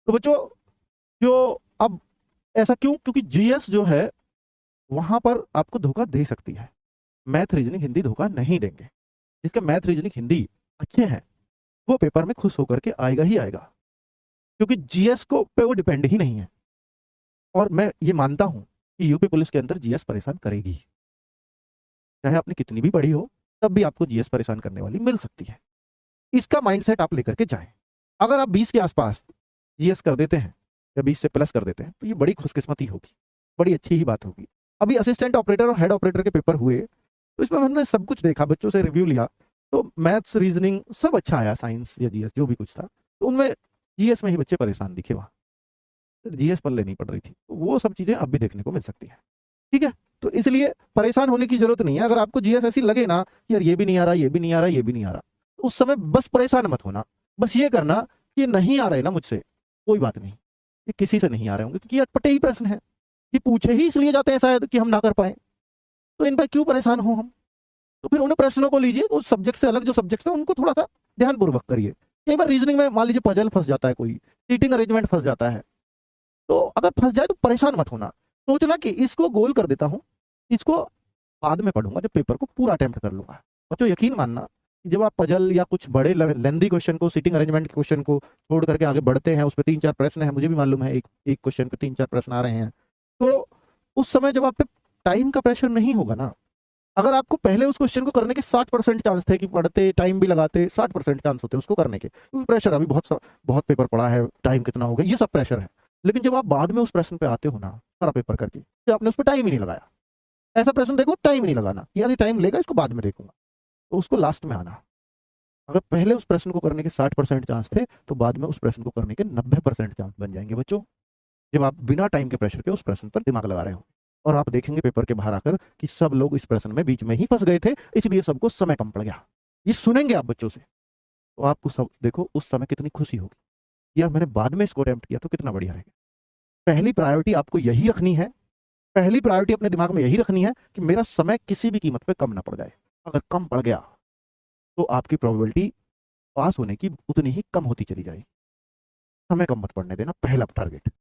तो बच्चों जो अब ऐसा क्यों, क्योंकि जीएस जो है वहां पर आपको धोखा दे सकती है, मैथ रीजनिंग हिंदी धोखा नहीं देंगे। जिसके मैथ रीजनिंग हिंदी अच्छे हैं वो पेपर में खुश होकर के आएगा ही आएगा, क्योंकि जीएस को पे वो डिपेंड ही नहीं है। और मैं ये मानता हूं कि यूपी पुलिस के अंदर जीएस परेशान करेगी, चाहे आपने कितनी भी पढ़ी हो तब भी आपको जीएस परेशान करने वाली मिल सकती है। इसका माइंडसेट आप लेकर के जाएं। अगर आप 20 के आसपास जीएस कर देते हैं या 20 से प्लस कर देते हैं तो ये बड़ी खुशकिस्मती होगी, बड़ी अच्छी ही बात होगी। अभी असिस्टेंट ऑपरेटर और हेड ऑपरेटर के पेपर हुए तो इसमें हमने सब कुछ देखा, बच्चों से रिव्यू लिया, तो मैथ्स रीजनिंग सब अच्छा आया, साइंस या जीएस जो भी कुछ था, तो उनमें जीएस में ही बच्चे परेशान दिखे वहाँ, जीएस पर लेनी पड़ रही थी। तो वो सब चीजें अब भी देखने को मिल सकती है। ठीक है, तो इसलिए परेशान होने की जरूरत नहीं है। अगर आपको जीएस ऐसी लगे ना यार ये भी नहीं आ रहा, ये भी नहीं आ रहा, ये भी नहीं आ रहा, तो उस समय बस परेशान मत होना। बस ये करना कि नहीं आ रहे ना मुझसे, कोई बात नहीं, ये किसी से नहीं आ रहे होंगे, क्योंकि ये अटपटे ही प्रश्न है, ये पूछे ही इसलिए जाते हैं शायद कि हम ना कर पाए, तो इन पर क्यों परेशान हो हम। तो फिर उन प्रश्नों को लीजिए, उस सब्जेक्ट से अलग जो सब्जेक्ट है उनको थोड़ा सा ध्यानपूर्वक करिए। कई बार रीजनिंग में मान लीजिए पजल फंस जाता है, कोई सीटिंग अरेंजमेंट फंस जाता है, तो अगर फंस जाए तो परेशान मत होना, सोचना कि इसको गोल कर देता हूँ, इसको बाद में पढ़ूंगा जब पेपर को पूरा अटेम्प्ट कर लूंगा। बच्चों यकीन मानना कि जब आप पजल या कुछ बड़े लेंदी क्वेश्चन को, सीटिंग अरेंजमेंट के क्वेश्चन को छोड़ करके आगे बढ़ते हैं, उस पर 3-4 प्रश्न है, मुझे भी मालूम है एक एक क्वेश्चन पे 3-4 प्रश्न आ रहे हैं, तो उस समय जब आप पे टाइम का प्रेशर नहीं होगा ना, अगर आपको पहले उस क्वेश्चन को करने के 60% चांस थे कि पढ़ते टाइम भी लगाते 60% चांस होते हैं उसको करने के, क्योंकि प्रेशर अभी बहुत बहुत पेपर पड़ा है, टाइम कितना हो गया, ये सब प्रेशर है। लेकिन जब आप बाद में उस प्रश्न पे आते हो ना, सारा पेपर करके, तो आपने उस पर टाइम ही नहीं लगाया, ऐसा प्रश्न देखो टाइम ही नहीं लगाना, यार ये टाइम लेगा इसको बाद में देखूंगा, तो उसको लास्ट में आना। अगर पहले उस प्रश्न को करने के 60% चांस थे तो बाद में उस प्रश्न को करने के 90% चांस बन जाएंगे बच्चों, जब आप बिना टाइम के प्रेशर के उस प्रश्न पर दिमाग लगा रहे हो। और आप देखेंगे पेपर के बाहर आकर कि सब लोग इस प्रश्न में बीच में ही फंस गए थे, इसलिए सबको समय कम पड़ गया। ये सुनेंगे आप बच्चों से, तो आपको सब देखो उस समय कितनी खुशी होगी, यार मैंने बाद में इसको अटेम्प्ट किया तो कितना बढ़िया रहेगा। पहली प्रायोरिटी आपको यही रखनी है, पहली प्रायोरिटी अपने दिमाग में यही रखनी है कि मेरा समय किसी भी कीमत पे कम ना पड़ जाए। अगर कम पड़ गया तो आपकी प्रोबेबिलिटी पास होने की उतनी ही कम होती चली जाएगी। समय कम मत पड़ने देना, पहला टारगेट।